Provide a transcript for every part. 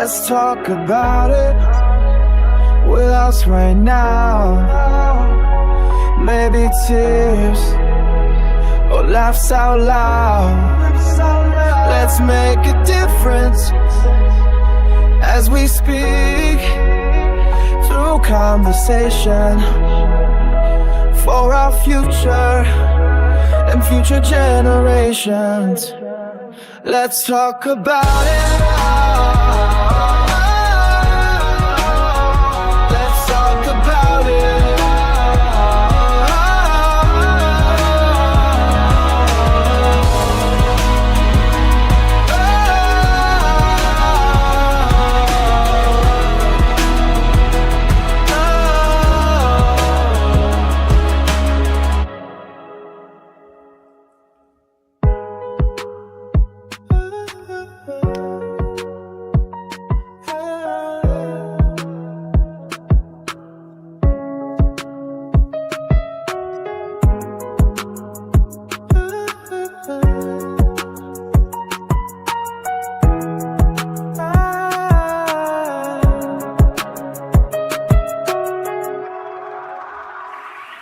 Let's talk about it with us right now. Maybe tears or laughs out loud. Let's make a difference as we speak through conversation for our future and future generations. Let's talk about it. Let's talk about it.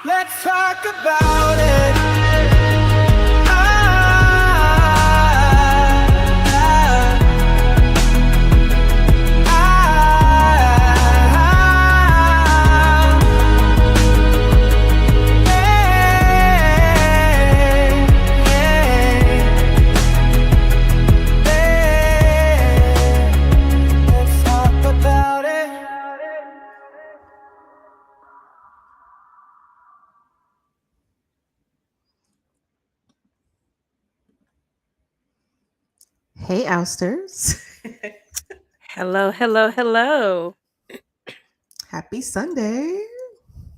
Let's talk about it. Let's talk about it. Hey, Ousters. Hello, hello, hello. Happy Sunday.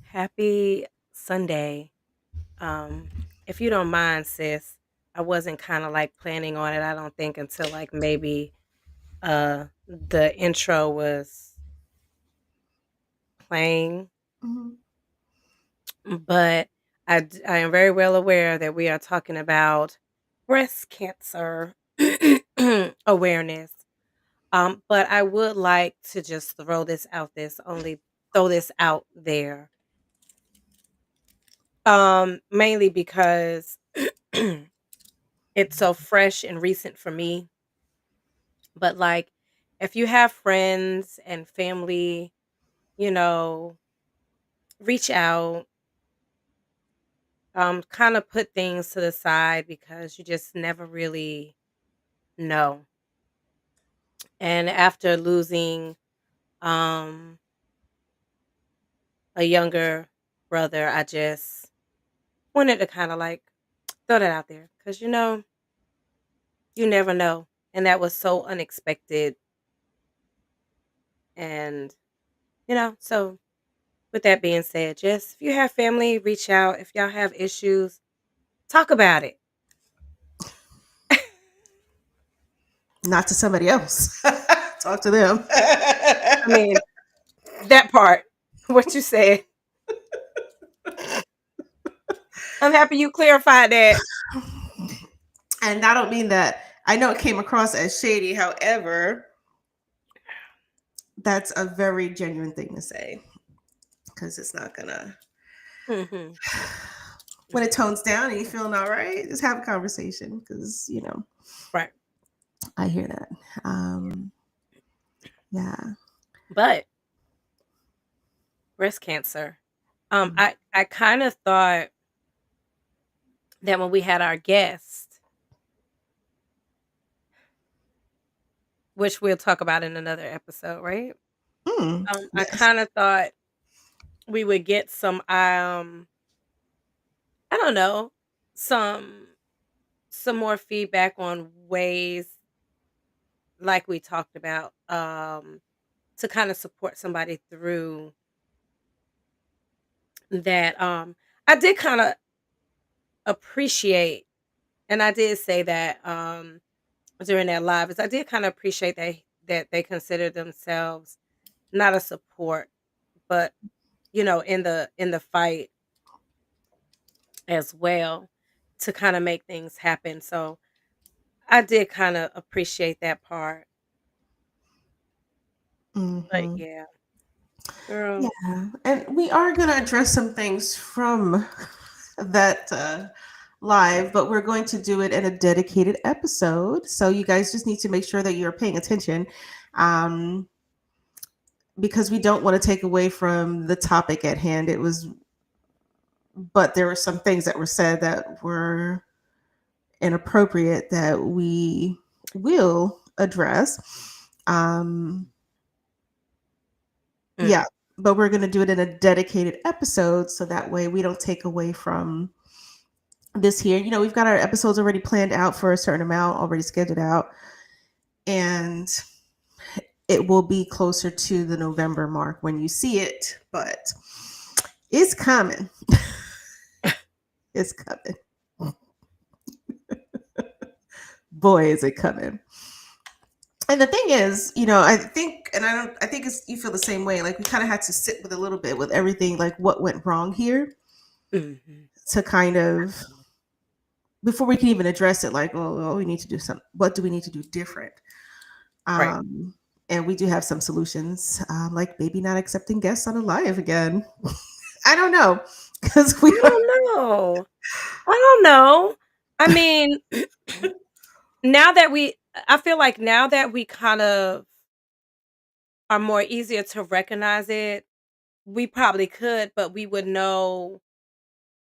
Happy Sunday. Um, if you don't mind, sis, I wasn't kind of like planning on it, I don't think, until like maybe the intro was playing. Mhm. But I am very well aware that we are talking about breast cancer awareness. But I would like to just throw this out there. Mainly because it's so fresh and recent for me. But like if you have friends and family, you know, reach out, kind of put things to the side because you just never really know. And after losing um a younger brother, I just wanted to kind of like throw that out there because you never know. And that was so unexpected. And, so with that being said, just if you have family, reach out. If y'all have issues, talk about it. Not to somebody else. Talk to them. I mean, that part, what you said. I'm happy you clarified that. And I don't mean that. I know it came across as shady. However, that's a very genuine thing to say because it's not gonna. Hmm. When it tones down and you're feeling all right, just have a conversation because Right. I hear that. Yeah. But breast cancer. Mm. I kind of thought that when we had our guest, which we'll talk about in another episode, right? I Yes. kind of thought we would get some I don't know, some some more feedback on ways like we talked about to kind of support somebody through that. I did kind of appreciate, and I did say that during that live, is I did kind of appreciate that they consider themselves not a support, but in the fight as well to kind of make things happen. So I did kind of appreciate that part. But Mhm. yeah, girl. Yeah, and we are going to address some things from that live, but we're going to do it in a dedicated episode. So you guys just need to make sure that you're paying attention, um, because we don't want to take away from the topic at hand. But there were some things that were said that were inappropriate that we will address. Mm. Yeah, but we're going to do it in a dedicated episode so that way we don't take away from this here. We've got our episodes already planned out for a certain amount, already scheduled out, and it will be closer to the November mark when you see it, but it's coming. It's coming. Boy, is it coming. And the thing is, I think, and I think you feel the same way. Like we kind of had to sit with a little bit with everything, like what went wrong here, Mhm. to kind of, before we can even address it, like, oh, we need to do something. What do we need to do different? Right. Um, and we do have some solutions, like maybe not accepting guests on a live again. I don't know, because we I are. don't know. I don't know. I mean, now that I feel like now that we kind of are more easier to recognize it, we probably could, but we would know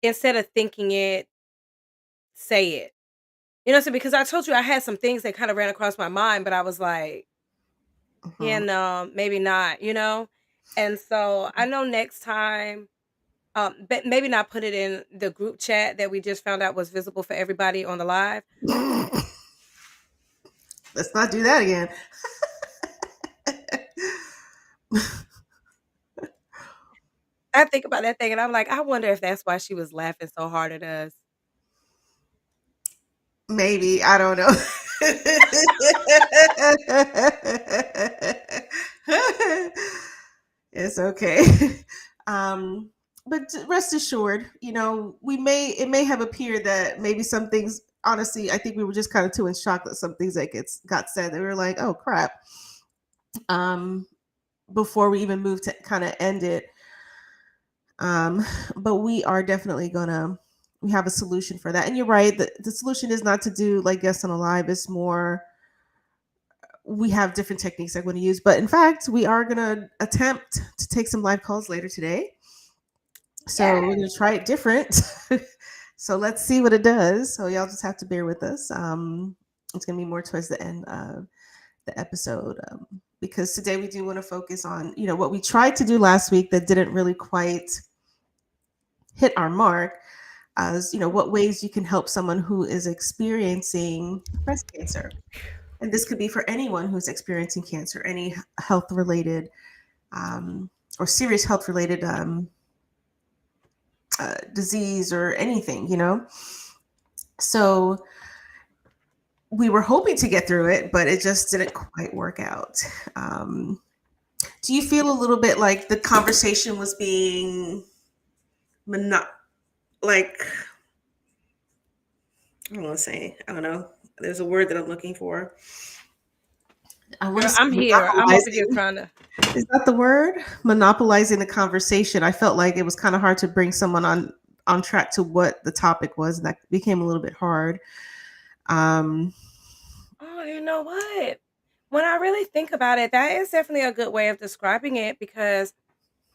instead of thinking it, say it. You know what I'm saying? Because I told you I had some things that kind of ran across my mind, but I was like, yeah, Mhm. no, maybe not, you know? And so I know next time, but maybe not put it in the group chat that we just found out was visible for everybody on the live. Let's not do that again. I think about that thing and I'm like, I wonder if that's why she was laughing so hard at us. Maybe, I don't know. It's okay. Um, but rest assured, it may have appeared that maybe some things, honestly, I think we were just kind of too in shock that some things that got said that we were like, oh crap. Um, before we even moved to kind of end it. Um, but we are definitely gonna we have a solution for that. And you're right, the solution is not to do like guests on a live, it's more we have different techniques I'm going to use. But in fact, we are going to attempt to take some live calls later today. So we're Yeah. going to try it different. So let's see what it does. So y'all just have to bear with us. It's going to be more towards the end of the episode, because today we do want to focus on what we tried to do last week that didn't really quite hit our mark, as what ways you can help someone who is experiencing breast cancer. And this could be for anyone who's experiencing cancer, any health related, or serious health related, disease or anything. So we were hoping to get through it, but it just didn't quite work out. Do you feel a little bit like the conversation was being mono- like, I don't want to say, I don't know. There's a word that I'm looking for. I want to Girl, say I'm here. I'm over here monopolizing. trying to Is that the word? Monopolizing the conversation. I felt like it was kind of hard to bring someone on track to what the topic was, and that became a little bit hard. Um, Oh, you know what? When I really think about it, that is definitely a good way of describing it because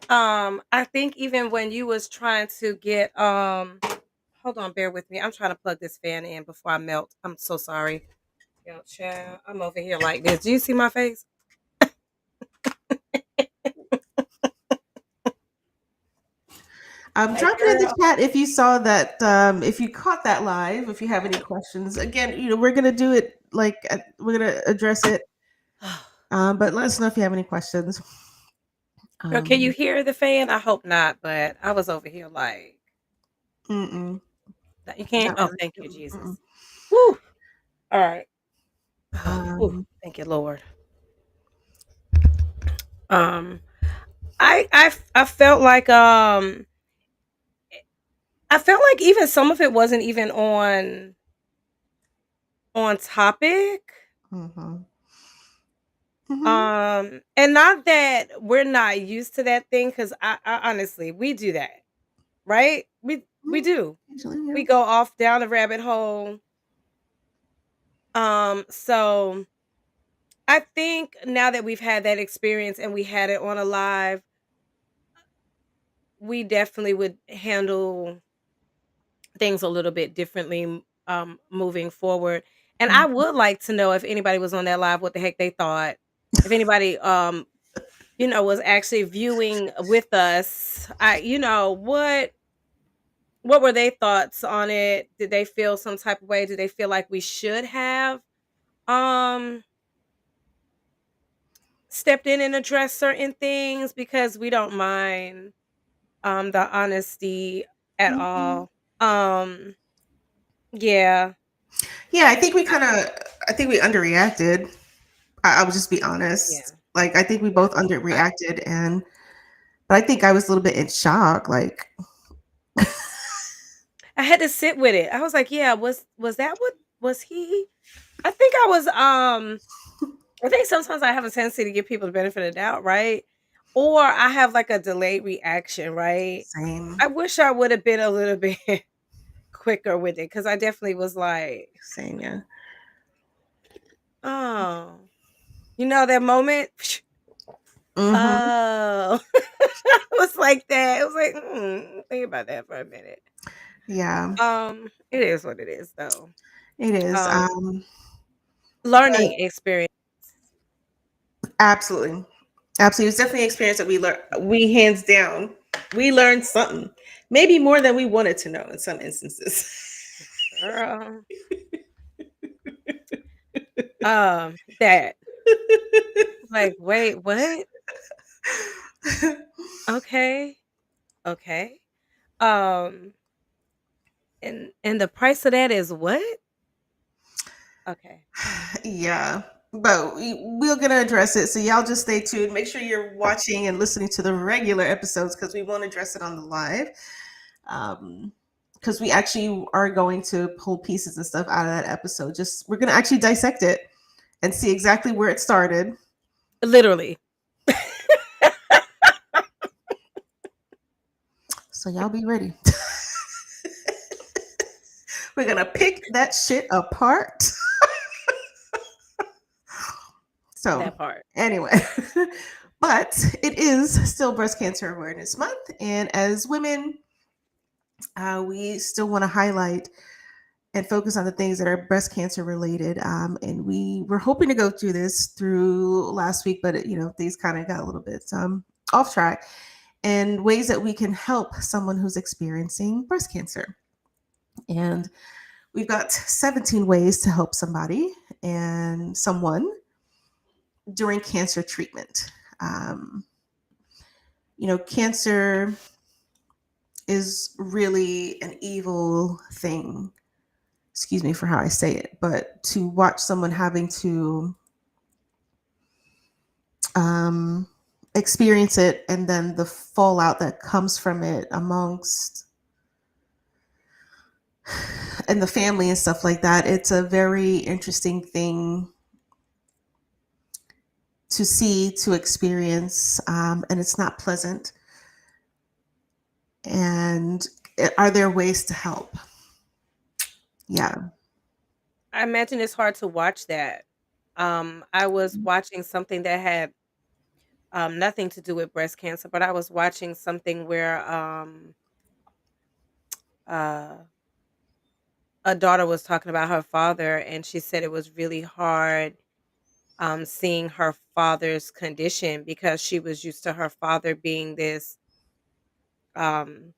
I think even when you was trying to get hold on, bear with me. I'm trying to plug this fan in before I melt. I'm so sorry. Yo, child, I'm over here like this. Do you see my face? Like, drop it in the girl. chat if you saw that. If you caught that live, if you have any questions, again, we're gonna do it like we're gonna address it. But let us know if you have any questions. Girl, can you Um, hear the fan? I hope not, but I was over here like mm-mm, you can't. not Oh, really. thank you, Mm-mm, mm-mm. Jesus. Woo. All right. Woo. Um, Thank you, Lord. Um, I felt like I felt like even some of it wasn't even on topic. mhm. Hmm. And not that we're not used to that thing, because I honestly, we do that, right? We do. Usually, yeah. We go off down the rabbit hole. So I think now that we've had that experience and we had it on a live, we definitely would handle things a little bit differently moving forward. And I Mhm. would like to know if anybody was on that live, what the heck they thought. If anybody was actually viewing with us, what were their thoughts on it? Did they feel some type of way? Did they feel like we should have um stepped in and addressed certain things? Because we don't mind the honesty at Mhm. all. Um yeah. Yeah, I think we kind of, I think we underreacted. I will just be Yeah. honest. Like, I think we both underreacted, and but I think I was a little bit in shock. Like, I had to sit with it. I was like, "Yeah, was that what was he?" I think I was I think sometimes I have a tendency to give people the benefit of the doubt, right? Or I have like a delayed reaction, right? same, I wish I would have been a little bit quicker with it, cuz I definitely was like, same, yeah. "Oh, that moment?" Hmm. Oh. It was like that. It was like, think about that for a minute. Yeah, It is what it is though. it is. Um, But learning experience. absolutely, absolutely, it's definitely an experience that we learned. We hands down, we learned something, maybe more than we wanted to know in some instances. Girl. That. Like, wait, what? Okay. Okay. Um, and the price of that is what? Okay. Yeah, but we're gonna address it. So y'all just stay tuned. Make sure you're watching and listening to the regular episodes because we won't address it on the live. Because we actually are going to pull pieces and stuff out of that episode. Just we're gonna actually dissect it and see exactly where it started. Literally. So y'all be ready. We're gonna pick that shit apart. So That part. anyway, but it is still Breast Cancer Awareness Month, and as women, we still want to highlight and focus on the things that are breast cancer related. And we were hoping to go through this through last week, but things kind of got a little bit off track. And ways that we can help someone who's experiencing breast cancer. And we've got 17 ways to help somebody and someone during cancer treatment. Um, Cancer is really an evil thing. Excuse me for how I say it, but to watch someone having to um, experience it and then the fallout that comes from it amongst and the family and stuff like that, it's a very interesting thing to see, to experience, and it's not pleasant. And are there ways to help? Yeah. I imagine it's hard to watch that. I was watching something that had nothing to do with breast cancer, but I was watching something where uh a daughter was talking about her father, and she said it was really hard seeing her father's condition because she was used to her father being this um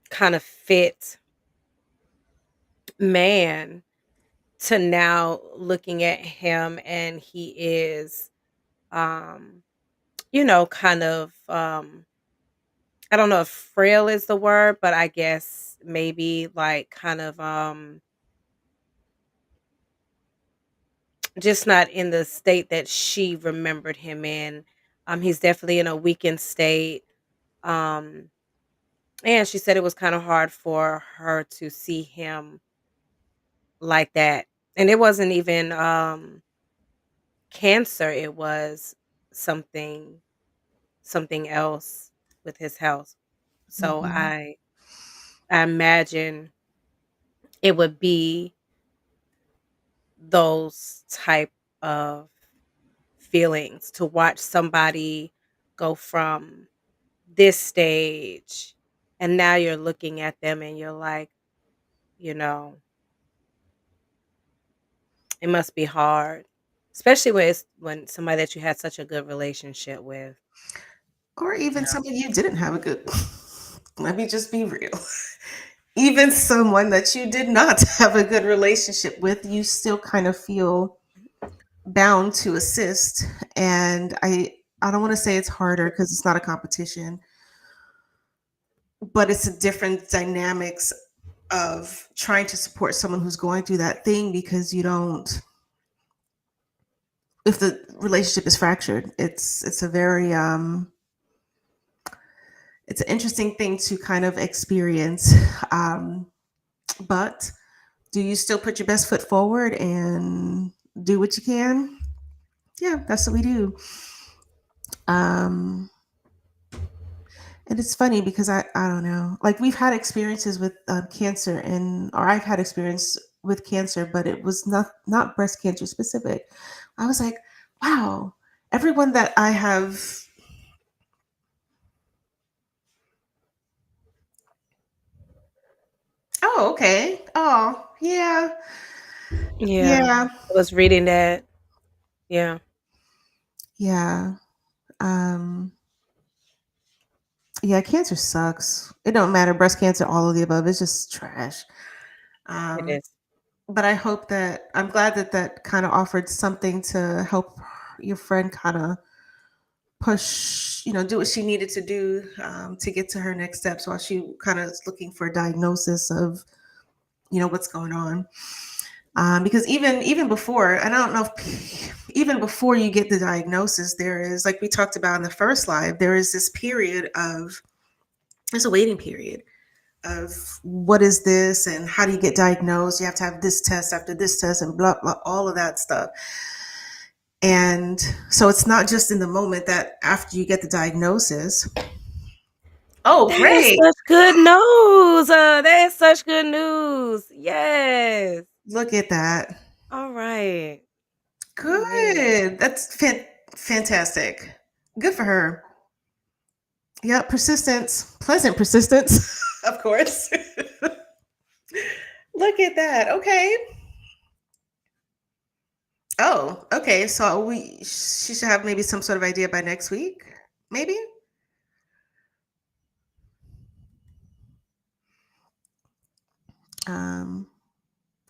kind of fit man, to now looking at him and he is um kind of I don't know if frail is the word, but I guess maybe like kind of just not in the state that she remembered him in. He's definitely in a weakened state. Um and she said it was kind of hard for her to see him like that. And it wasn't even cancer, it was something something else with his health. So Mhm. I imagine it would be those type of feelings to watch somebody go from this stage, and now you're looking at them and you're like, you know, it must be hard, especially when somebody that you had such a good relationship with. Or even Yeah. somebody you didn't have a good let me just be real. Even someone that you did not have a good relationship with, you still kind of feel bound to assist. And I don't want to say it's harder because it's not a competition, but it's a different dynamics of trying to support someone who's going through that thing because you don't if the relationship is fractured. It's a very it's an interesting thing to kind of experience. Um, but do you still put your best foot forward and do what you can? Yeah, that's what we do. Um, and it's funny because I don't know, like we've had experiences with cancer, and or I've had experience with cancer, but it was not breast cancer specific. I was like, wow, everyone that I have. Oh, okay. Oh, yeah, Yeah. yeah, I was reading that. Yeah. yeah. Um, yeah, cancer sucks. It don't matter, breast cancer, all of the above. It's just trash. It Um, is. but I hope that I'm glad that that kind of offered something to help your friend kind of push, do what she needed to do to get to her next steps while she kind of is looking for a diagnosis of, what's going on. Because even before, and I don't know if even before you get the diagnosis, there is, like we talked about in the first live, there is this period of, there's a waiting period of what is this and how do you get diagnosed? You have to have this test after this test and blah, blah, all of that stuff. And so it's not just in the moment that after you get the diagnosis, oh, That is great, such good news. That is such good news. Yes. look at that. All right. Amen. Good. That's fantastic. Good for her. Yep, persistence, pleasant persistence, of course. Look at that. Okay. Oh, okay. So she should have maybe some sort of idea by next week, maybe. Um,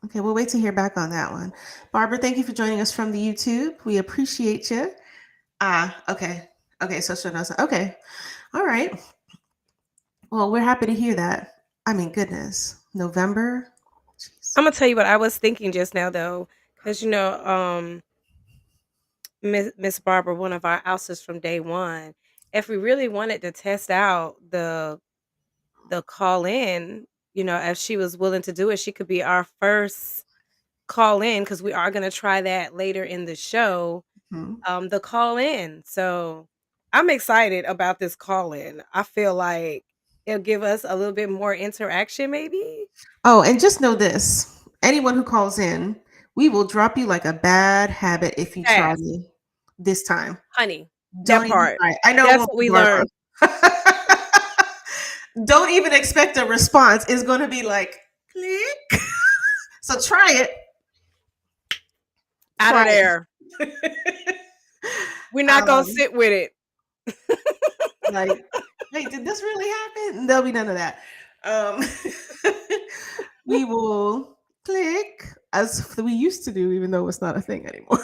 okay, we'll wait to hear back on that one. Barbara, thank you for joining us from the YouTube. We appreciate you. Ah, okay. Okay, so she'll know. Okay. All right. Well, we're happy to hear that. I mean, goodness. November. Jeez. Imma tell you what I was thinking just now though, because Miss Barbara, one of our houses from day one, if we really wanted to test out the call in, if she was willing to do it, she could be our first call in because we are gonna try that later in the show, Mhm. the call in. So I'm excited about this call in. I feel like it'll give us a little bit more interaction, maybe. Oh, and just know this: anyone who calls in, we will drop you like a bad habit if you try Fast, me this time. honey. That Don't even part. try it. I know it That's won't what be we Barbara. learned. Don't even expect a response. It's going to be like click. So try it. Out of Try there. it. We're not gonna um, sit with it. like, hey, did this really happen? There'll be none of that. Um, we will click as we used to do, even though it's not a thing anymore.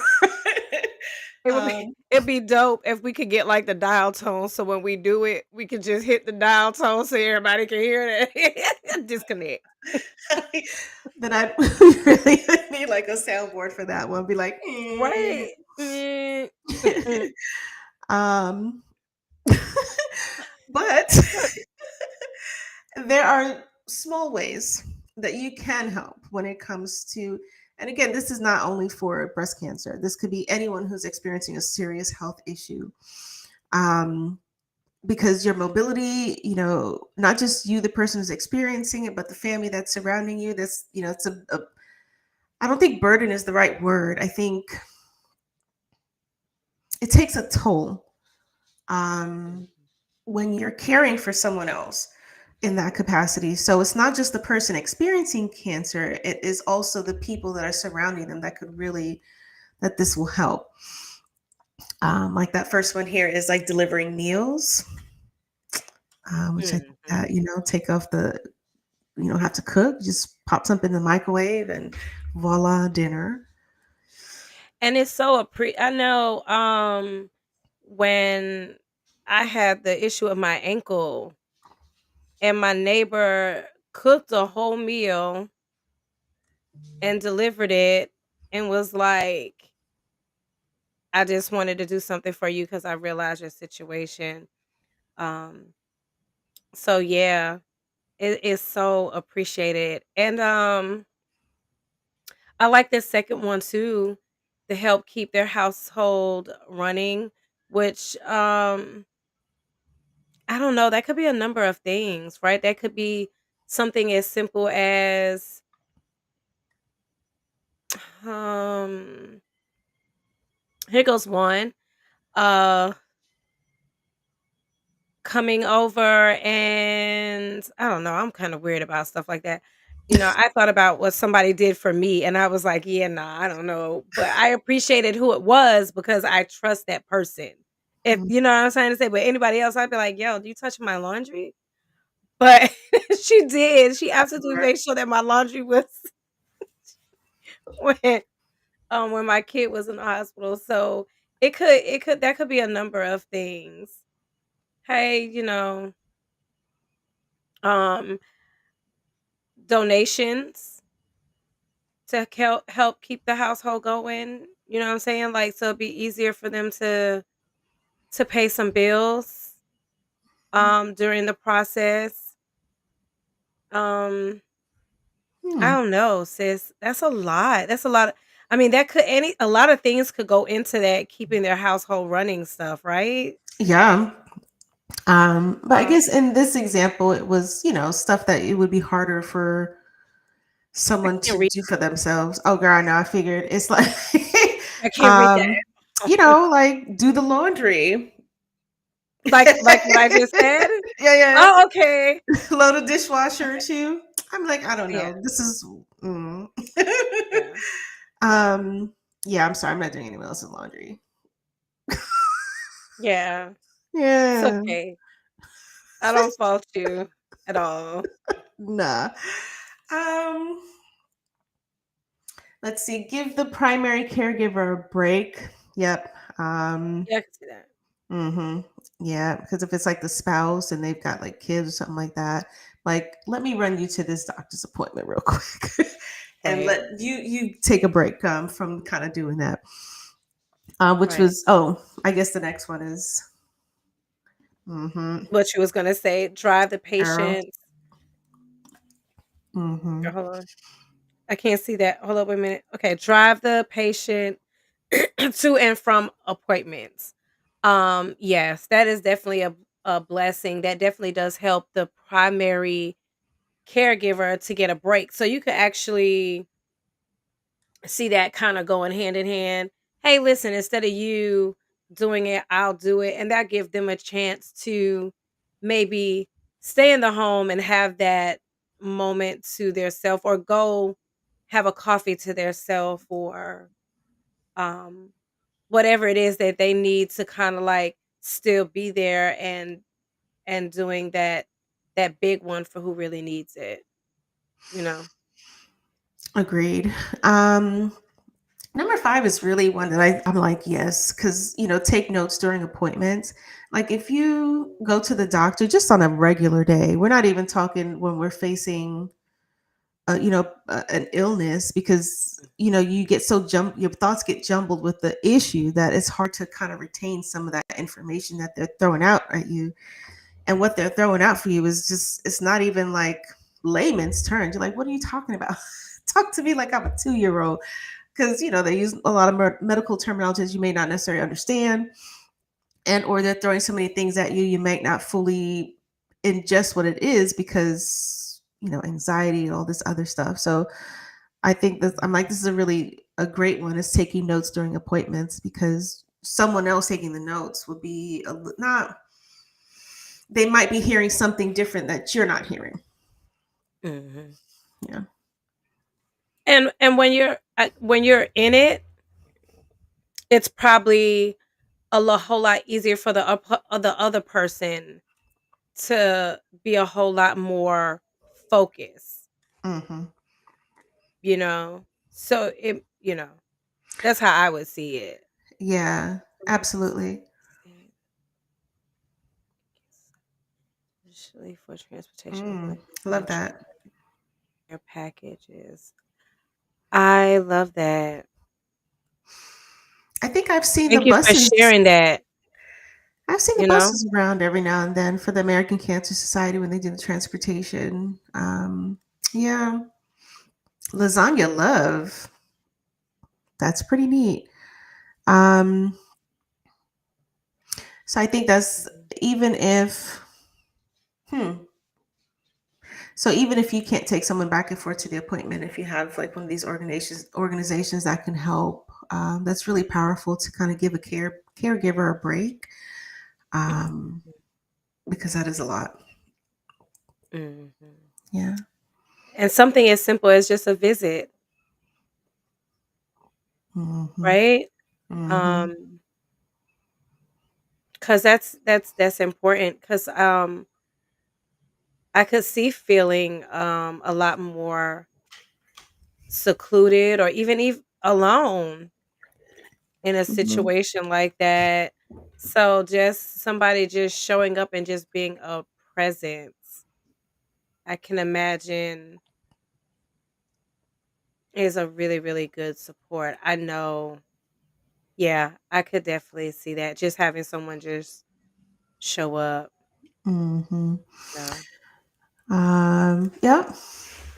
It would be um, it'd be dope if we could get like the dial tone so when we do it, we could just hit the dial tone so everybody can hear that. Disconnect. then I really need like a soundboard for that one. Be like, Right. Mm. um, but there are small ways that you can help when it comes to And again, this is not only for breast cancer. This could be anyone who's experiencing a serious health issue. Um, because your mobility, not just you, the person who's experiencing it, but the family that's surrounding you. This, it's I don't think burden is the right word. I think it takes a toll um, when you're caring for someone else in that capacity. So it's not just the person experiencing cancer, it is also the people that are surrounding them that could really, that this will help. Like that first one here is like delivering meals, which I think Mhm. that, take off the, you don't have to cook, just pop something in the microwave and voila, dinner. And it's so I know, when I had the issue of my ankle and my neighbor cooked a whole meal and delivered it and was like, "I just wanted to do something for you because I realized your situation." Um, so yeah, it is so appreciated. And I like this second one too, to help keep their household running, which I don't know, that could be a number of things, right? That could be something as simple as um here goes one. Uh Coming over, and I don't know, I'm kind of weird about stuff like that. I thought about what somebody did for me and I was like, yeah, nah, I don't know. But I appreciated who it was because I trust that person. If Mm, you know what I'm trying to say, but anybody else, I'd be like, yo, do you touch my laundry? But she did. She absolutely right. made sure that my laundry was when when my kid was in the hospital. So it could that could be a number of things. Hey, um donations to help keep the household going, you know what I'm saying? Like, so it'd be easier for them to pay some bills during the process. Um I Hmm. don't know, sis. That's a lot. That's a lot I mean, that could any a lot of things could go into that keeping their household running stuff, right? Yeah. But I Um, guess in this example, it was, stuff that it would be harder for I someone can't to read do for themselves. Oh, girl, I know. I figured it's like, I can't read that. um, like do the laundry. Like what I just said? Yeah, yeah. Oh, okay. Load a dishwasher or two. I'm like, I don't Yeah, know. This is, mm. yeah. um, yeah. I'm sorry. I'm not doing anyone else's laundry. Yeah. It's Yeah, okay. I don't fault you at all. nah. Um, let's see. Give the primary caregiver a break. Yep. Yeah, I can see that. Mm-hmm. Yeah, because if it's like the spouse and they've got like kids or something like that, like let me run you to this doctor's appointment real quick, and Right, let you take a break from kind of doing that. Which right. was, oh, I guess the next one is, mm-hmm, What you was gonna say, drive the girl. patient. Mm-hmm. Hold on. I can't see that. Hold up a minute. Okay, drive the patient to and from appointments. Yes, that is definitely a blessing. That definitely does help the primary caregiver to get a break. So you could actually see that kind of going hand in hand. Hey, listen, instead of you doing it, I'll do it. And that gives them a chance to maybe stay in the home and have that moment to their self, or go have a coffee to their self, or um whatever it is that they need to kind of like still be there and doing that big one for who really needs it, you know. Agreed. Um, Number five is really one that I'm like, yes, because, take notes during appointments. Like if you go to the doctor just on a regular day, we're not even talking when we're facing, an illness, because, you get your thoughts get jumbled with the issue that it's hard to kind of retain some of that information that they're throwing out at you. And what they're throwing out for you is just, it's not even like layman's terms. You're like, what are you talking about? talk to me like I'm a 2-year old because they use a lot of medical terminologies you may not necessarily understand, and or they're throwing so many things at you might not fully ingest what it is because anxiety and all this other stuff. So I think that I'm like, this is a great one, is taking notes during appointments, because someone else taking the notes would be not, they might be hearing something different that you're not hearing. Mhm. Yeah. And when you're in it, it's probably whole lot easier for the other person to be a whole lot more focused, Hmm. you know? So that's how I would see it. Yeah, absolutely. Especially for transportation Mm, appointments love and that. your packages. I love that. I think I've seen the Thank you for buses. sharing that, I've seen the you know? buses around every now and then for the American Cancer Society when they do the transportation. Yeah, lasagna love. That's pretty neat. Um, so I think that's, even if, hmm. So even if you can't take someone back and forth to the appointment, if you have like one of these organizations that can help, that's really powerful to kind of give a caregiver a break, um, because that is a lot. Mhm. Yeah. And something as simple as just a visit, Hmm. right? Hmm. Um, Cause that's important. Cause I could see feeling a lot more secluded or even alone in a Hmm. situation like that. So just somebody just showing up and just being a presence, I can imagine is a really, really good support. I know, yeah, I could definitely see that. Just having someone just show up, Hmm. you know. Yep.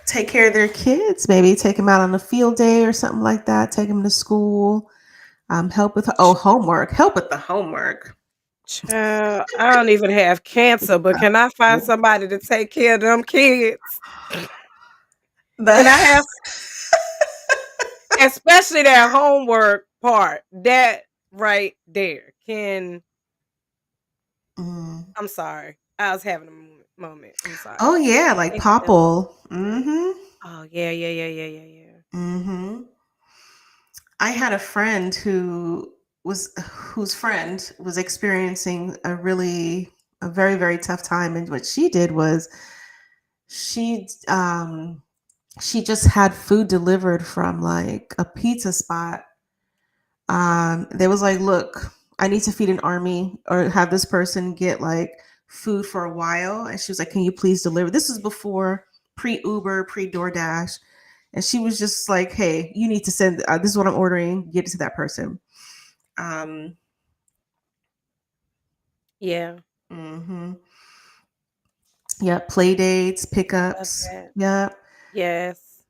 Take care of their kids. Maybe take them out on a field day or something like that. Take them to school. Help with homework. Help with the homework. Child, I don't even have cancer, but can I find somebody to take care of them kids? The Can I have especially that homework part, that right there. Mm. I'm sorry. I was having a moment. I'm Oh sorry. yeah, like Thank you. Popple. Mm-hmm. Oh, yeah, yeah, yeah, yeah, yeah, yeah. Mm-hmm. I had a friend whose friend was experiencing a very, very tough time. And what she did was she she just had food delivered from like a pizza spot. They was like, look, I need to feed an army or have this person get like food for a while. And she was like, can you please deliver? This is before pre Uber, pre DoorDash. And she was just like, hey, you need to send, this is what I'm ordering, get it to that person. Um, Yeah. mhm. Yep. Play dates, Love pickups. that. Yep. Yes.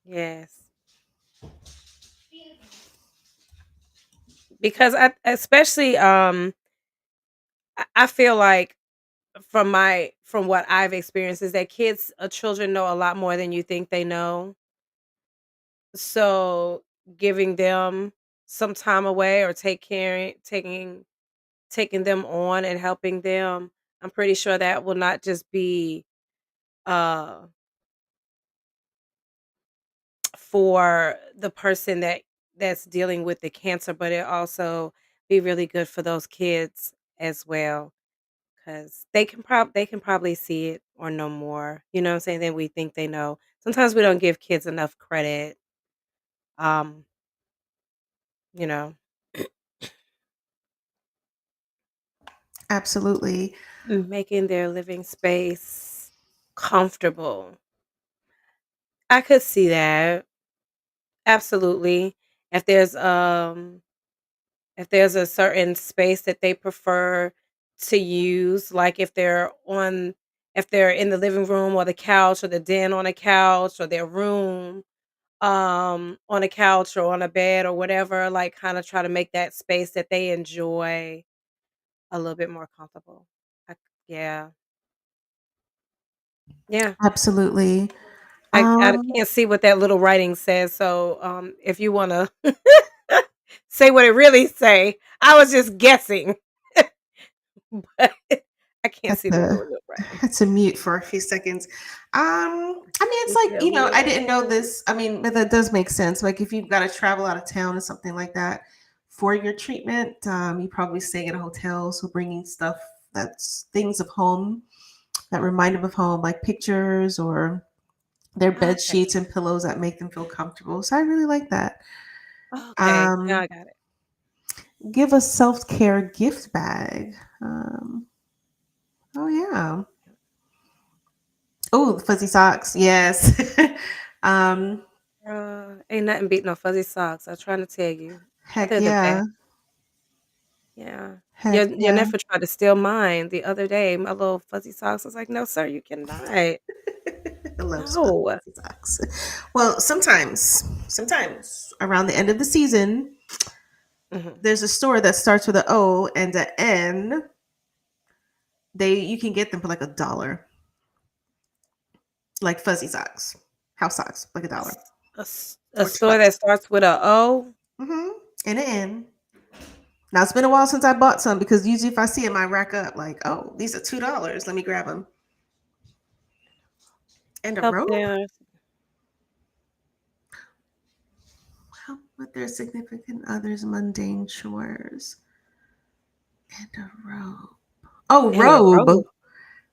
Yes. Because I especially I feel like from what I've experienced is that children know a lot more than you think they know. So giving them some time away or taking them on and helping them, I'm pretty sure that will not just be uh for the person that's dealing with the cancer, but it also be really good for those kids as well. Cause they can probably see it or know more, you know what I'm saying, than we think they know. Sometimes we don't give kids enough credit, um, you know, Absolutely. making their living space comfortable. I could see that. Absolutely. If there's um if there's a certain space that they prefer to use, like if they're on if they're in the living room or the couch or the den on a couch or their room on a couch or on a bed or whatever, like kind of try to make that space that they enjoy a little bit more comfortable. I, yeah. Yeah. Absolutely. I Um, can't see what that little writing says, so, if you wanna say what it really say, I was just guessing, but I can't had see the to little writing. had to mute for a few seconds. I mean, it's Me like, too. I didn't know this. I mean, but that does make sense. Like if you've got to travel out of town or something like that for your treatment, you probably staying at a hotel, so bringing stuff that's things of home that remind them of home, like pictures or their bed Okay, sheets and pillows that make them feel comfortable. So I really like that. okay, now Um, I got it. give a self care gift bag. Oh yeah. Oh, the fuzzy socks. Yes. um, Ain't nothing beat no fuzzy socks, I'm trying to tell you. heck They're the yeah. best. Yeah. Heck Your yeah. nephew tried to steal mine the other day, my little fuzzy socks. I was like, "No, sir, you cannot. I love No." fuzzy socks. Well, sometimes around the end of the season, Mhm. there's a store that starts with an O and an N. You can get them for like $1, like fuzzy socks, house socks, like a A dollar s a or two store bucks. that starts with a O? Mm-hmm. And an N. Now it's been a while since I bought some because usually if I see them, I rack up like, oh, these are $2. Let me grab them. And a Help robe. their Help with their significant others' mundane chores. And a robe. Oh, and a robe. robe.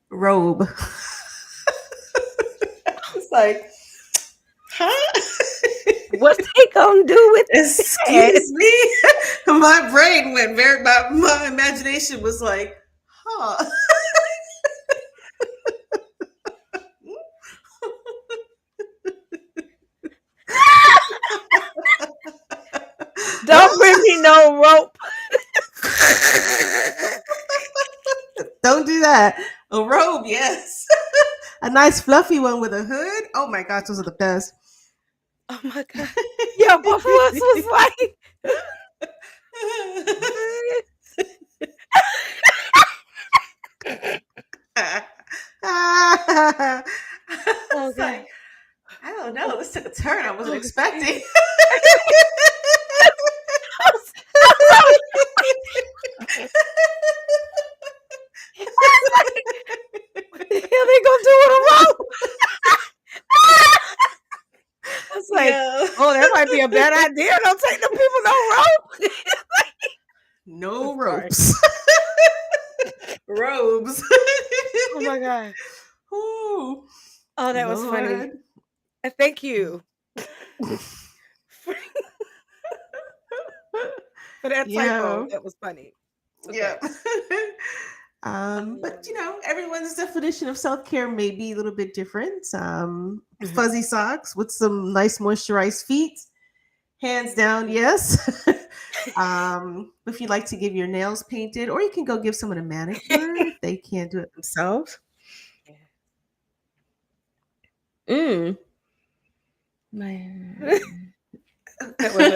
Robe. It's like, huh? What they gonna do with that? Excuse me. My brain went my imagination was like, huh. Don't bring me no rope. Don't do that. A robe, yes. A nice fluffy one with a hood. Oh my gosh, those are the best. Oh my god. Yeah, both of us was like It's like, okay. I don't know. This took a turn I wasn't Oh, expecting. excuse I was like, "What the hell they gonna do with a rope?" I was like, Yeah. "Oh, that might be a bad idea. Don't take the people no rope." I'm No sorry. ropes. Robes. Oh my god. Ooh, Oh, that was funny. Lord. Thank you for for that typo. Yeah. That was funny. Yeah. Okay. But Um, everyone's definition of self-care may be a little bit different. mhm. Fuzzy socks with some nice moisturized feet. Hands down, yes. If you like to give your nails painted, or you can go give someone a manicure if they can't do it themselves. Yeah. Mm. Man. That was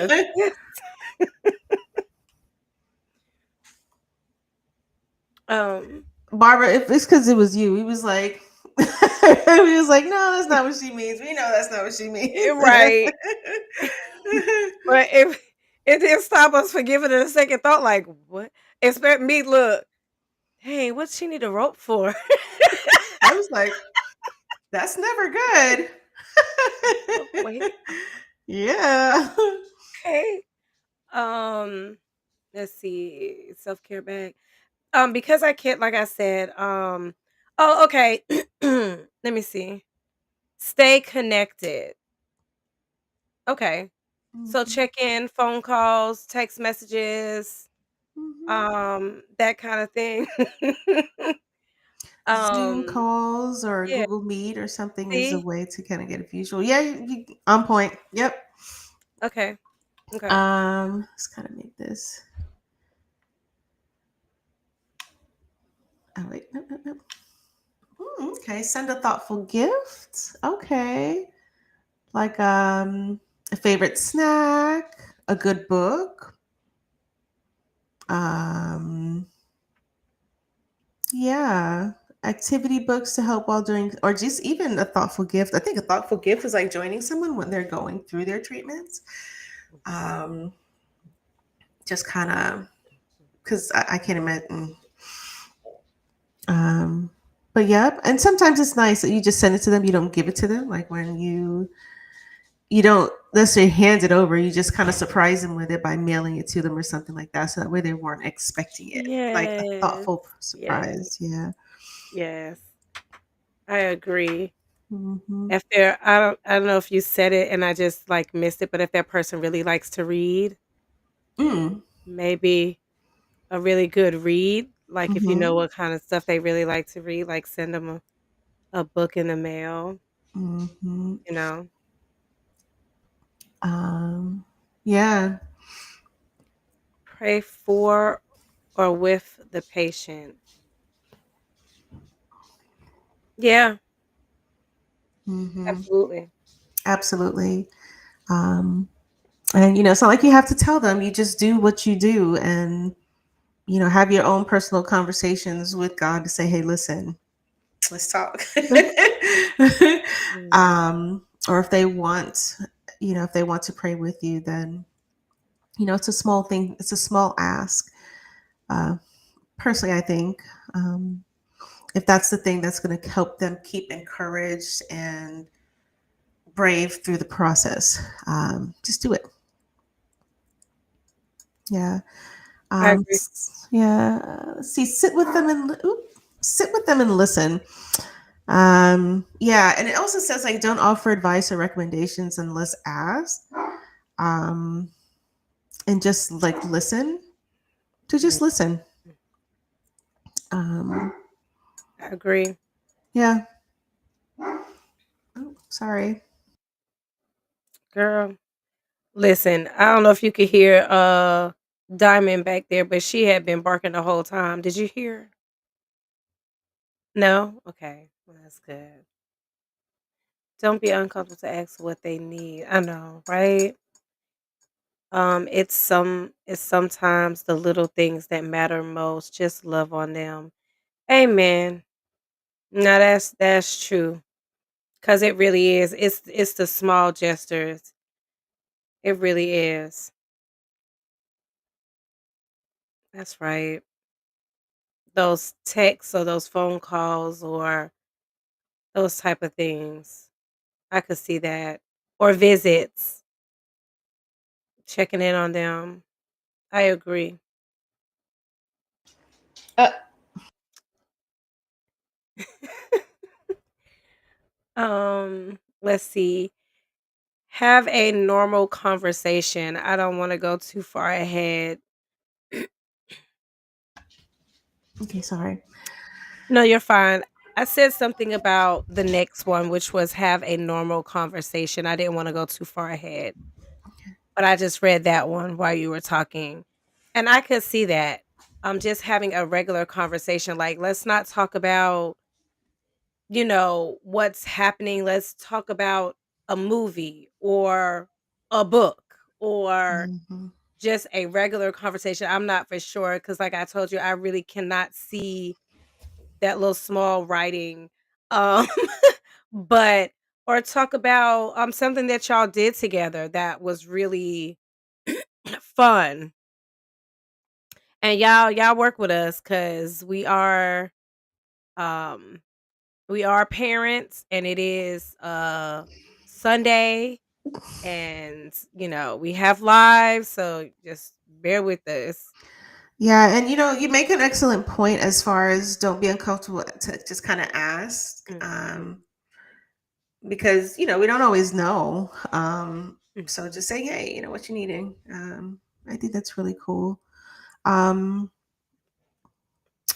a um, Barbara, if it's because it was you, he was like, he was like, no, that's not what she means. We know that's not what she means. right. But if it didn't stop us from giving it a second thought, like, what? Expect me look, hey, what she need a rope for? I was like, that's never good. Oh, wait, Yeah. okay. Um, let's see, self-care bag. Because I can't, like I said, oh, okay. Let me see. Stay connected. Okay. So Mhm, check in, phone calls, text messages, mhm. that kind of thing. Zoom um, calls or yeah, Google Meet or something is a see? way to kind of get a visual. Yeah, on point. Yep. Okay. Okay. Let's kind of make this. Oh wait, no, no, no. Okay, send a thoughtful gift. Okay. Like a favorite snack, a good book. Um yeah, activity books to help while doing, or just even a thoughtful gift. I think a thoughtful gift is like joining someone when they're going through their treatments. Um just kind of cuz I can't imagine. Um but yeah, and sometimes it's nice that you just send it to them, you don't give it to them, like when you don't necessarily hand it over. You just kind of surprise them with it by mailing it to them or something like that. So that way they weren't expecting it. Like a Yes. thoughtful Yes. surprise. Yeah. Yes. I agree. Hmm. If they're I don't know if you said it and I just like missed it, but if that person really likes to read, Mm. maybe a really good read, like if you know Hmm. what kind of stuff they really like to read, like send them a book in the mail, Hmm. you know. Um, yeah. Pray for or with the patient. Yeah, Hmm. absolutely. Absolutely. Um, and it's not like you have to tell them. You just do what you do, and have your own personal conversations with God to say, "Hey, listen, let's talk." Mhm. Or if they want to pray with you, then it's a small thing. It's a small ask. Uh, Personally, I think if that's the thing that's going to help them keep encouraged and brave through the process, just do it. Yeah. I agree. Yeah. Let's see. Sit with them and listen. Yeah, and it also says like don't offer advice or recommendations unless asked. Um, and just like listen to Mhm. just listen. Um, I agree. yeah. Oh, sorry. Girl, listen, I don't know if you could hear Diamond back there, but she had been barking the whole time. Did you hear? No? Okay. Well, that's good. Don't be uncomfortable to ask what they need. I know, right? It's sometimes the little things that matter most. Just love on them. Amen. No, that's true. Cause it really is. It's the small gestures. It really is. That's right. Those texts or those phone calls or those type of things. I could see that. Or visits, checking in on them. I agree. Uh, Let's see. Have a normal conversation. I don't want to go too far ahead. okay, sorry. No, you're fine. I said something about the next one, which was have a normal conversation. I didn't want to go too far ahead, but I just read that one while you were talking. And I could see that. Just having a regular conversation. Like, let's not talk about, what's happening. Let's talk about a movie or a book or Hmm. just a regular conversation. I'm not for sure because, like I told you, I really cannot see that little small writing. Um, but or talk about something that y'all did together that was really fun. And y'all work with us because um we are parents and it is Sunday and we have lives, so just bear with us. Yeah, and you make an excellent point as far as don't be uncomfortable to just kind of ask, Mhm. because we don't always know. So Mhm. just say, hey, what you needing. I think that's really cool. Um,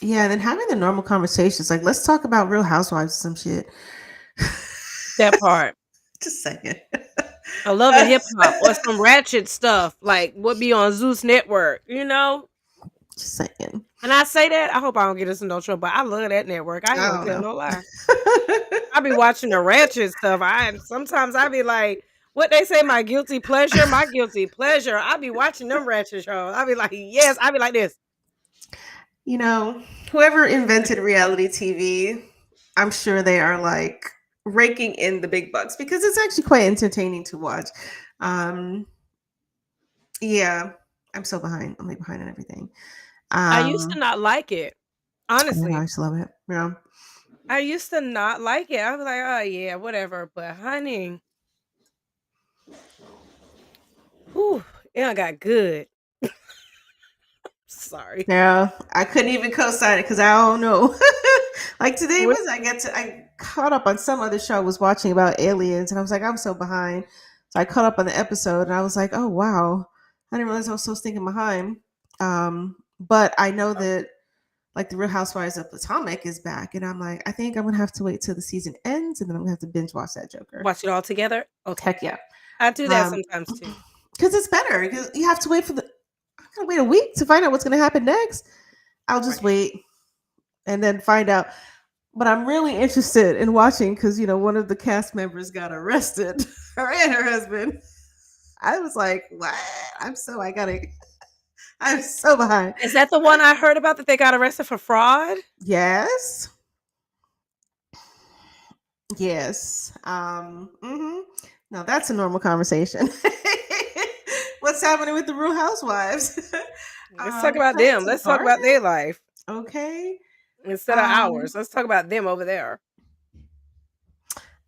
yeah, and then having the normal conversations, like let's talk about Real Housewives or some shit. That part. Just saying. I love a hip hop or some ratchet stuff like what be on Zeus Network. Just saying. And I say that, I hope I don't get us in no trouble, but I love that network. I ain't I gonna don't tell know. no lie. I be watching the ratchet stuff. Sometimes I be like, what they say, my guilty pleasure, my guilty pleasure. I be watching them ratchet shows. I be like, yes, I be like this. You know, whoever invented reality TV, I'm sure they are like raking in the big bucks because it's actually quite entertaining to watch. Um, yeah, I'm so behind. I'm like behind on everything. I used to Um, not like it. yeah, I Honestly. just love it. Yeah. I used to not like it. I was like, oh yeah, whatever. But honey, whew, it done got good. Sorry. Yeah, I couldn't even co-sign it because I don't know. Like today What- was I caught up on some other show I was watching about aliens and I was like, I'm so behind. So I caught up on the episode and I was like, oh wow. I didn't realize I was so stinking behind. But I know that like the Real Housewives of Potomac is back, and I'm like, I think I'm gonna have to wait till the season ends and then I'm gonna have to binge watch that Joker. Watch it all together? Okay. Heck yeah. I do that Um sometimes too. because it's better because you have to wait for the I'm gonna wait a week to find out what's gonna happen next. I'll just Right. wait and then find out. But I'm really interested in watching because one of the cast members got arrested, her and her husband. I was like, what? I'm so behind. Is that the one I heard about that they got arrested for fraud? Yes. Yes. Now that's a normal conversation. What's happening with the Real Housewives? Let's talk about them. Planting a Let's talk about garden? their life Okay. instead of Um, ours. Let's talk about them over there.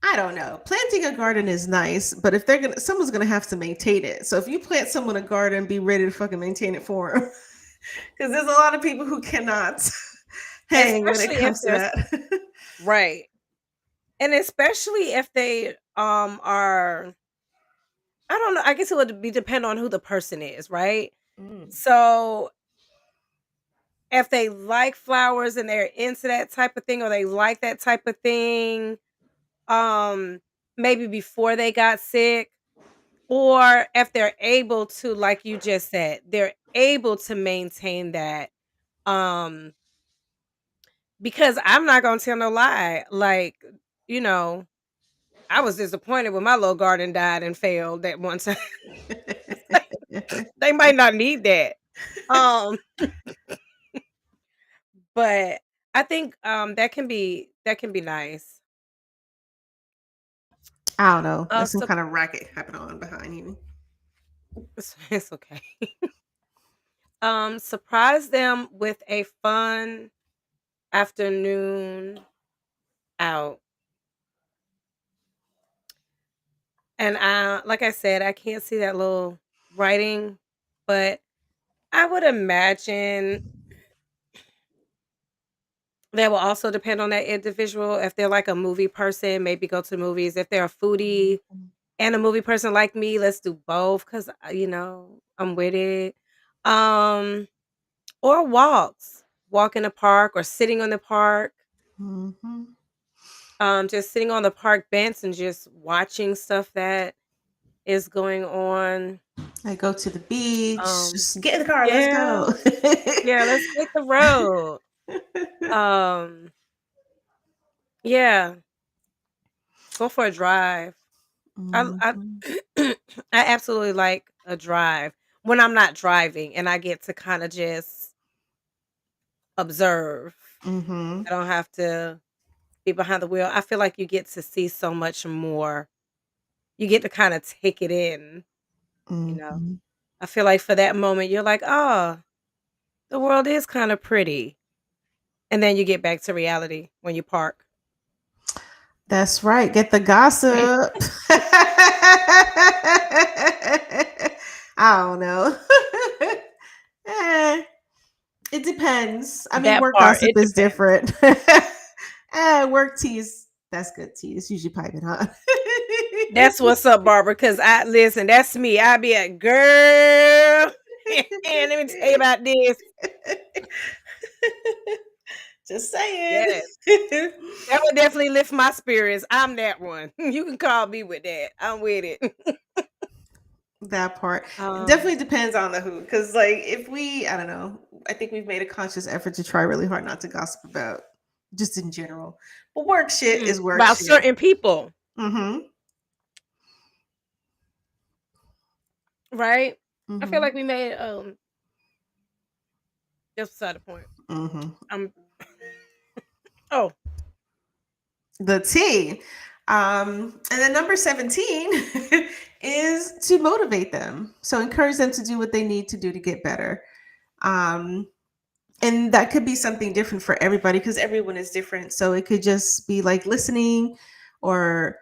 I don't know. Planting a garden is nice, but if someone's gonna have to maintain it. So if you plant someone a garden, be ready to fucking maintain it for them, because there's a lot of people who cannot hang when it Especially if comes to there's that. right. And especially if they are I don't know, I guess it would be depend on who the person is, right? Mm, So if they like flowers and they're into that type of thing or they like that type of thing, um, maybe before they got sick, or if they're able to, like you just said, they're able to maintain that. Um, because I'm not gonna tell no lie, like, you know, I was disappointed when my little garden died and failed that one time. They might not need that. Um, but I think that can be nice. I don't know. There's some So kind of racket happening on behind you. it's okay. Surprise them with a fun afternoon out. And like I said, I can't see that little writing, but I would imagine that will also depend on that individual. If they're like a movie person, maybe go to movies. If they're a foodie and a movie person like me, let's do both because I'm with it. Um, or walks, walk in the park or sitting on the park. Mm-hmm. Just sitting on the park bench and just watching stuff that is going on. I go to the beach. Um, Just get in the car. Let's yeah, go. yeah. Let's hit the road. Um, yeah, go for a drive. I Mhm, I absolutely like a drive when I'm not driving and I get to kind of just observe. mhm, I don't have to be behind the wheel. I feel like you get to see so much more. You get to kind of take it in, you know. mhm. I feel like for that moment you're like, "Oh, the world is kind of pretty." And then you get back to reality when you park. That's right. Get the gossip. I don't know. Eh, it depends. I mean, That work part, gossip it is depends. different. Work teas, that's good tea. It's usually piping hot. That's what's up, Barbara. Cause I listen, that's me. I be a girl. And let me tell you about this. Just saying. Yes. That would definitely lift my spirits. I'm that one. You can call me with that. I'm with it. That part. It Um, definitely depends on the who. Because, like, if I don't know, I think we've made a conscious effort to try really hard not to gossip about just in general. But work shit is work About shit. certain people, Mm-hmm. right? I feel Mm-hmm. like we made that's beside the point. Mm-hmm. Um oh, The T. And then number 17 is to motivate them. So encourage them to do what they need to do to get better. Um, and that could be something different for everybody because everyone is different. So it could just be like listening or,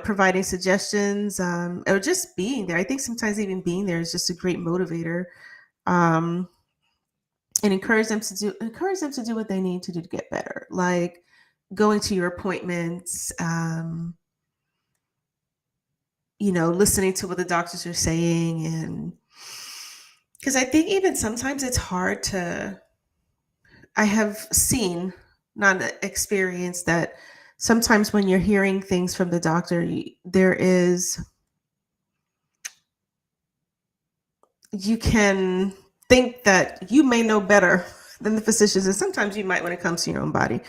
providing suggestions, or just being there. I think sometimes even being there is just a great motivator. Um, and encourage them to do what they need to do to get better. Like going to your appointments, listening to what the doctors are saying. And because I think even sometimes it's hard I have seen, not experienced, that sometimes when you're hearing things from the doctor, you can think that you may know better than the physicians. And sometimes you might when it comes to your own body.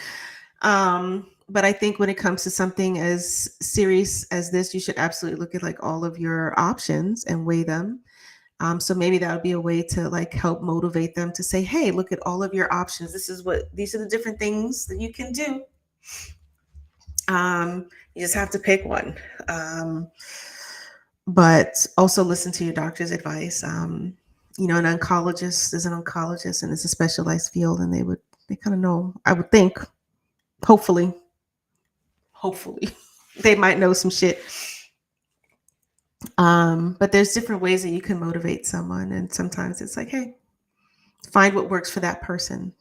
But I think when it comes to something as serious as this, you should absolutely look at like all of your options and weigh them. So maybe that would be a way to like help motivate them to say, hey, look at all of your options. These are the different things that you can do. You just have to pick one. But also listen to your doctor's advice. An oncologist is an oncologist and it's a specialized field, and they kind of know, I would think, hopefully, they might know some shit. But there's different ways that you can motivate someone. And sometimes it's like, hey, find what works for that person.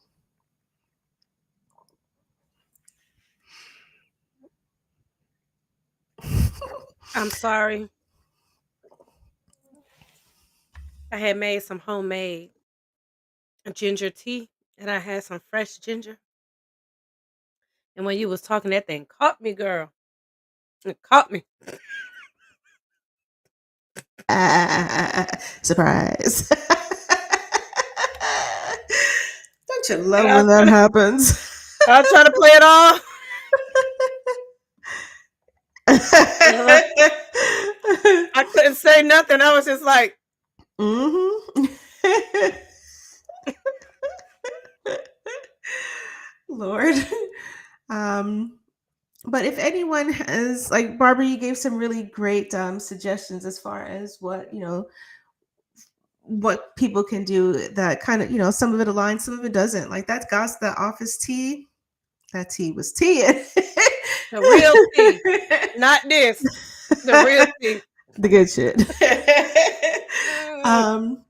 I'm sorry. I had made some homemade ginger tea and I had some fresh ginger. And when you was talking, that thing caught me, girl. It caught me. Surprise. Don't you And love I was when that trying to, happens? I was trying to play it off. And I couldn't say nothing. I was just like, Mm-hmm. Lord. Um, but if anyone has, like Barbara, you gave some really great suggestions as far as what people can do that kind of, some of it aligns, some of it doesn't. Like that goss, the office tea, that tea was tea. the real tea, not this. The real tea. The good shit. Mm.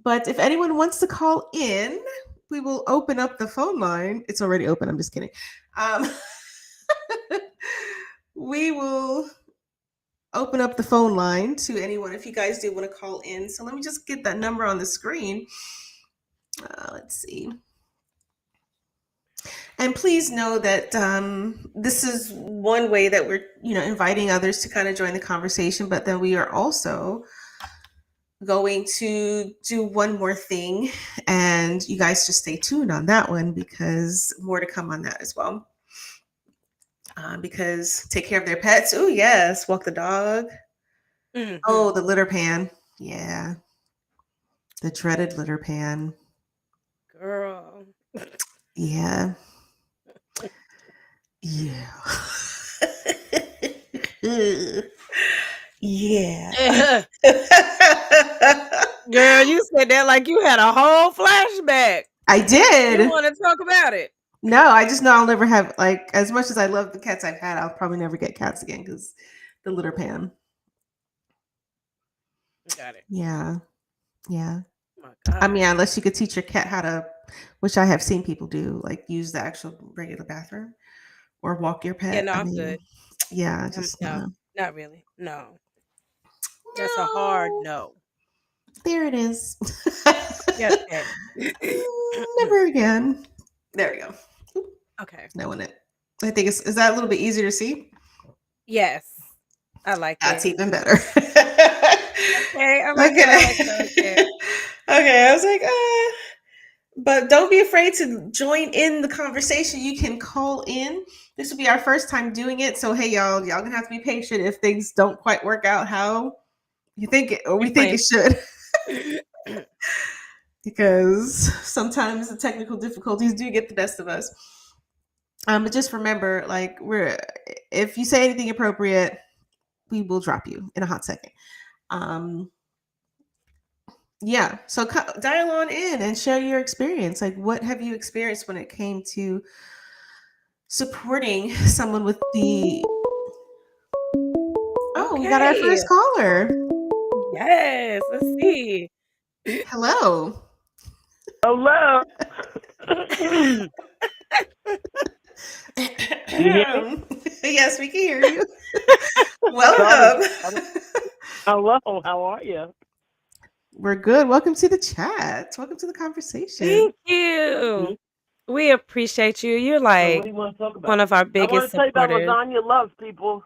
But if anyone wants to call in, we will open up the phone line. It's already open. I'm just kidding. We will open up the phone line to anyone if you guys do want to call in. So let me just get that number on the screen. Let's see. And please know that this is one way that we're, inviting others to kind of join the conversation. But then we are also going to do one more thing, and you guys just stay tuned on that one because more to come on that as well. Because take care of their pets. Oh yes, walk the dog. Mhm. Oh, the litter pan. Yeah, the dreaded litter pan. Girl. Yeah. Yeah. Yeah. Girl, you said that like you had a whole flashback. I You did. want to talk about it? No, I just know I'll never have, like, as much as I love the cats I've had, I'll probably never get cats again because the litter pan. Got it. Yeah. Yeah. Oh my I God. mean, unless you could teach your cat how to, which I have seen people do, like use the actual regular bathroom or walk your Yeah, pet. no, I I'm mean, good. yeah, just No, not really. No. That's a hard no. no. There it is. Yes, okay. Never again. There we go. Okay. No one it. I think is that a little bit easier to see? Yes. I like That's it. even better. Okay, I like it. I like it. I Okay. like it. Okay. I was like, But don't be afraid to join in the conversation. You can call in. This will be our first time doing it. So hey y'all gonna have to be patient if things don't quite work out how you think it or we You think it playing? should. Because sometimes the technical difficulties do get the best of us. But just remember, like if you say anything appropriate, we will drop you in a hot second. Um, yeah, so dial on in and share your experience. Like, what have you experienced when it came to supporting someone with the? Oh, we got our Okay. first caller. Yes. Let's see. Hello. Hello. You hear me? Yes, we can hear you. Sorry. Welcome. Hello. How are you? We're good. Welcome to the chat. Welcome to the conversation. Thank you. Mhm. We appreciate you. You're So, what like do you want to talk one about? of our I want biggest to tell you about supporters. lasagna love, people.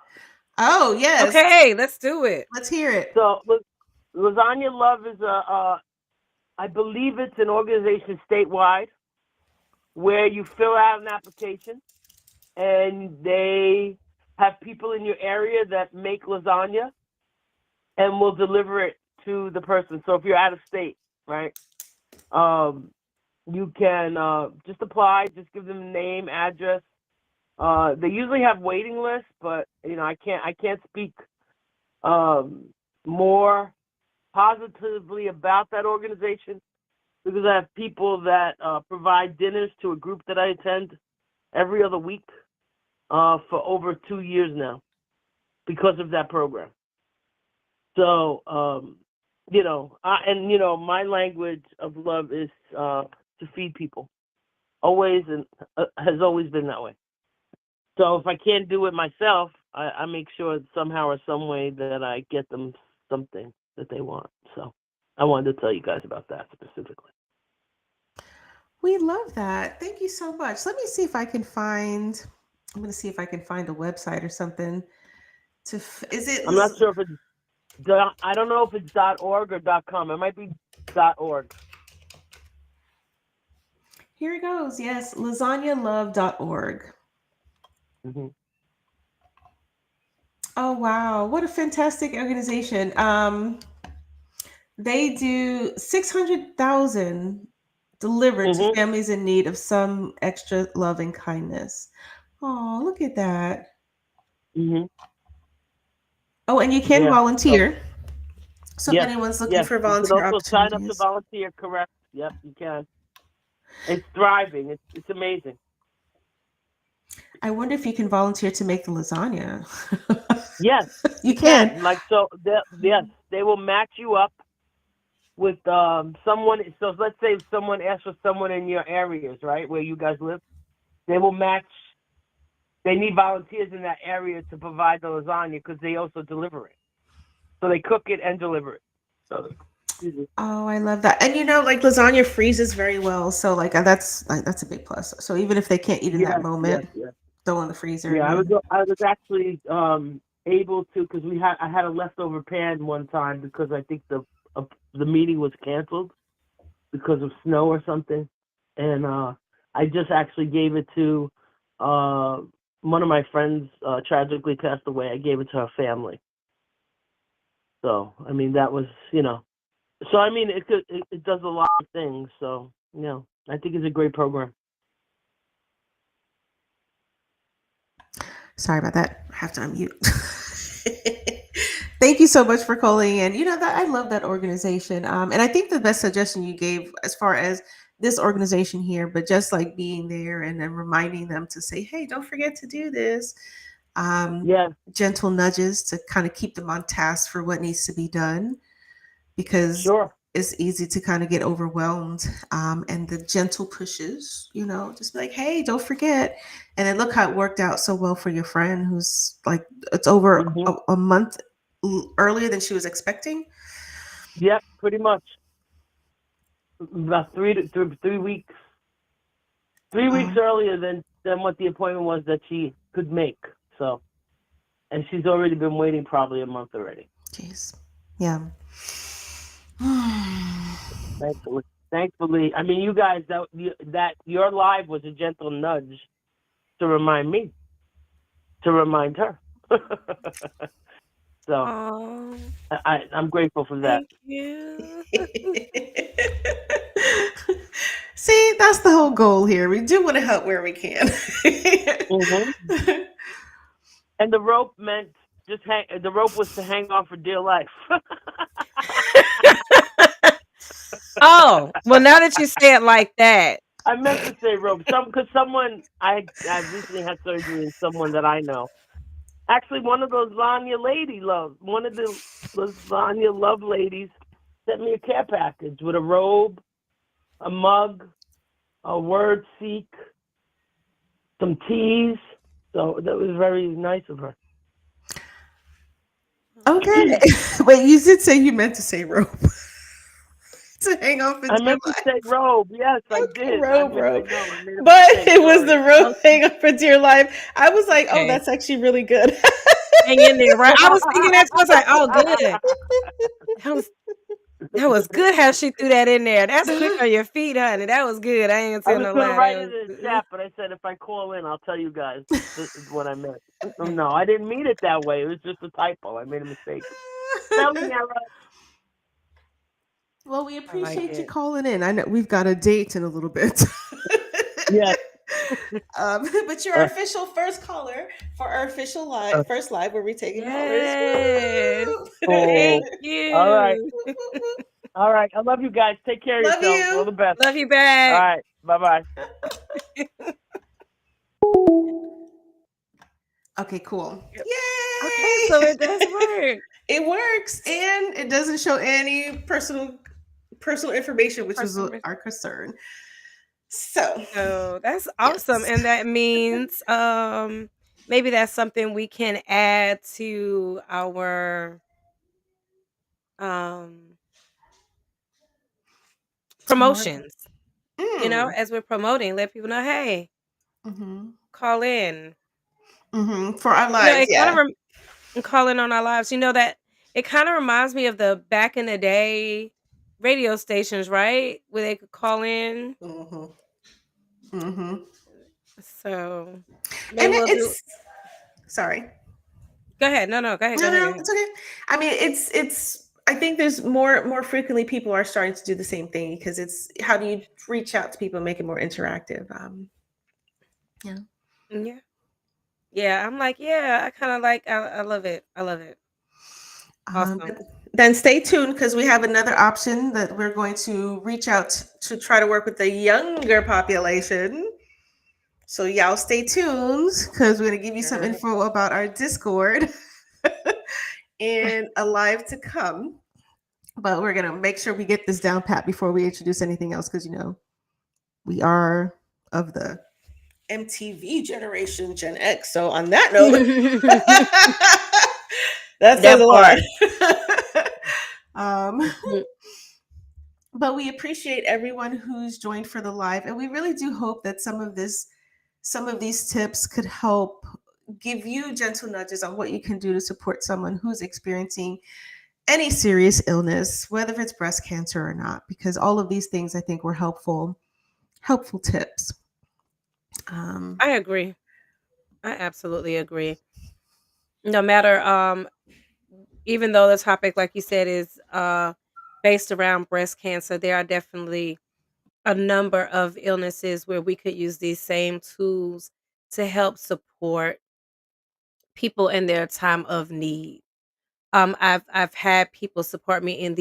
Oh, yes. Okay, let's do it. Let's hear it. So, lasagna love is I believe it's an organization statewide where you fill out an application and they have people in your area that make lasagna and will deliver it to the person. So, if you're out of state, right? You can just apply, just give them name, address. They usually have waiting lists, but I can't speak more positively about that organization because I have people that provide dinners to a group that I attend every other week for over 2 years now because of that program. So my language of love is to feed people, always, and has always been that way. So if I can't do it myself, I make sure somehow or some way that I get them something that they want. So I wanted to tell you guys about that specifically. We love that. Thank you so much. Let me see if I can find. I'm going to see if I can find a website or something. Is it? I'm not sure if it's I don't know if it's .org or .com. It might be .org. Here it goes. Yes, lasagnalove.org. Mm-hmm. Oh wow, what a fantastic organization. They do 600,000 delivered to Mm-hmm. families in need of some extra love and kindness. Oh, look at that. Mm-hmm. Oh, and you can Yeah. So volunteer. So if yes, anyone's looking yes. for You can volunteer also sign up to opportunities, volunteer. Correct. Yep, you can. It's thriving. It's amazing. I wonder if you can volunteer to make the lasagna. Yes, You you can. can. Like so. Yes, they will match you up with someone. So let's say if someone asks for someone in your areas, right, where you guys live, they will match. They need volunteers in that area to provide the lasagna because they also deliver it. So they cook it and deliver it. So, excuse me. Oh, I love that. And like lasagna freezes very well, so that's a big plus. So even if they can't eat in that Yes, yes, moment, yes. throw in the freezer Yeah, and then I was actually able to because I had a leftover pan one time because I think the meeting was canceled because of snow or something, and I just actually gave it to uh, one of my friends tragically passed away. I gave it to her family. So I mean that was So I mean it does a lot of things. So I think it's a great program. sorry about that. I have to unmute. Thank you so much for calling in. That I love that organization. And I think the best suggestion you gave as far as this organization here, but just like being there and then reminding them to say, hey, don't forget to do this. Yeah, Gentle nudges to kind of keep them on task for what needs to be done because sure. it's easy to kind of get overwhelmed. And the gentle pushes, just be like, hey, don't forget. And then look how it worked out so well for your friend who's like, it's over Hmm. a month earlier than she was expecting. Yep, pretty much. About 3 weeks. 3 weeks Oh, earlier than what the appointment was that she could make. So, and she's already been waiting probably a month already. jeez. Yeah. Thankfully. Thankfully, I mean, you guys, that your live was a gentle nudge to remind me, to remind her. So Oh, I'm grateful for that. thank you. See, that's the whole goal here. We do want to help where we can. Hmm. And the rope meant just hang. The rope was to hang on for dear life. Oh, well, now that you say it like that, I meant to say rope. Because someone I recently had surgery, and someone that I know, actually one of those one of the lasagna love ladies, sent me a care package with a robe, a mug, a word seek, some teas. So that was very nice of her. Okay. Wait, you did say you meant to say rope to hang off I into your meant to life. say robe. Yes, I Okay, did. rope, I rope. know. I made a But mistake. it was Sorry. the rope okay, hang up into your life. I was like, oh, okay, that's actually really good. hang in there, right? I was thinking that too. I was like, oh, good. That was that was good how she threw that in there. That's quick on your feet, honey. That was good. I ain't gonna I tell was no going to lie. write That it in the was chat, but I said if I call in, I'll tell you guys what I meant. No, I didn't mean it that way. It was just a typo. I made a mistake. Spelling error. Well, we I like appreciate you it. calling in. I know we've got a date in a little bit. Yes. But you're our official first caller for our official live, first live where we're taking callers. Yes. Oh, Thank all right. you. All right. I love you guys. Take care of Love yourselves. All you. the best. Love you All back. right. Bye bye. Okay, cool. Yep. Okay, so Yay! it does work. It works, and it doesn't show any personal information, which was Person our concern. So, So that's awesome. yes, And that means maybe that's something we can add to our um tomorrow. promotions, Mm. as we're promoting, let people know, hey, Mm-hmm. call in. Mm-hmm. For our lives, It kind yeah. of call in on our lives. That it kind of reminds me of the back in the day radio stations, right? Where they could call in. Mm-hmm. Mm-hmm. So maybe And we'll do. it's sorry. Go ahead. No, no, go ahead. Go No, ahead. Go no, ahead. it's okay. I mean, it's. I think there's more frequently people are starting to do the same thing because it's how do you reach out to people and make it more interactive. Yeah. Yeah. Yeah. I'm like, yeah, I kind of like, I love it. I love it. Awesome. But then stay tuned because we have another option that we're going to reach out to try to work with the younger population. So y'all stay tuned because we're going to give you some Girl. info about our Discord and a live to come. But we're going to make sure we get this down pat before we introduce anything else because, we are of the MTV generation, Gen X. So on that note, that says That a lot. part. um, Mm. but we appreciate everyone who's joined for the live, and we really do hope that some of these tips could help give you gentle nudges on what you can do to support someone who's experiencing any serious illness, whether it's breast cancer or not, because all of these things I think were helpful tips. I agree. I absolutely agree. No matter, even though the topic, like you said, is based around breast cancer, there are definitely a number of illnesses where we could use these same tools to help support people in their time of need. I've had people support me in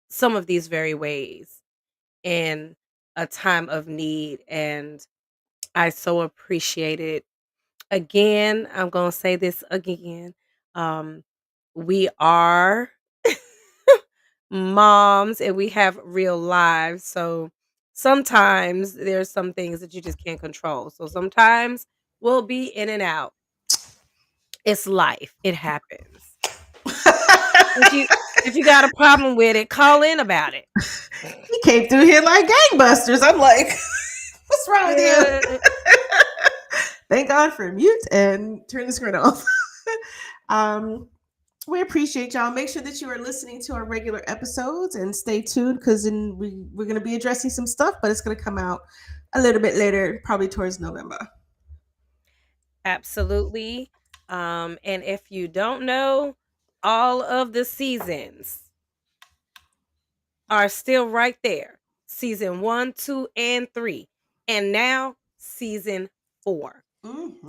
some of these very ways in a time of need, and I so appreciate it. Again, I'm gonna say this again. Um, we are moms and we have real lives. So sometimes there's some things that you just can't control. So sometimes we'll be in and out. It's life. It happens. If you if you got a problem with it, call in about it. He came through here like gangbusters. I'm like, what's wrong with you? Yeah. Thank God for mute and turn the screen off. um, We appreciate y'all. Make sure that you are listening to our regular episodes and stay tuned because then we're going to be addressing some stuff, but it's going to come out a little bit later, probably towards November. Absolutely. And if you don't know, all of the seasons are still right there. Season 1, 2, and 3. And now season 4.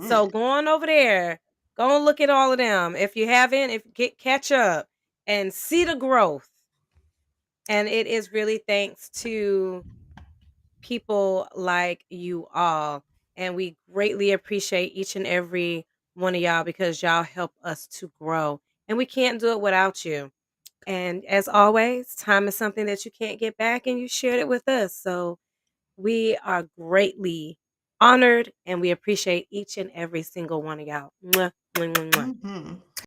So go on over there. Go and look at all of them. If you haven't, catch up and see the growth. And it is really thanks to people like you all. And we greatly appreciate each and every one of y'all because y'all help us to grow. And we can't do it without you. And as always, time is something that you can't get back, and you shared it with us. So we are greatly honored, and we appreciate each and every single one of y'all. Mwah, mwah, mwah, mwah.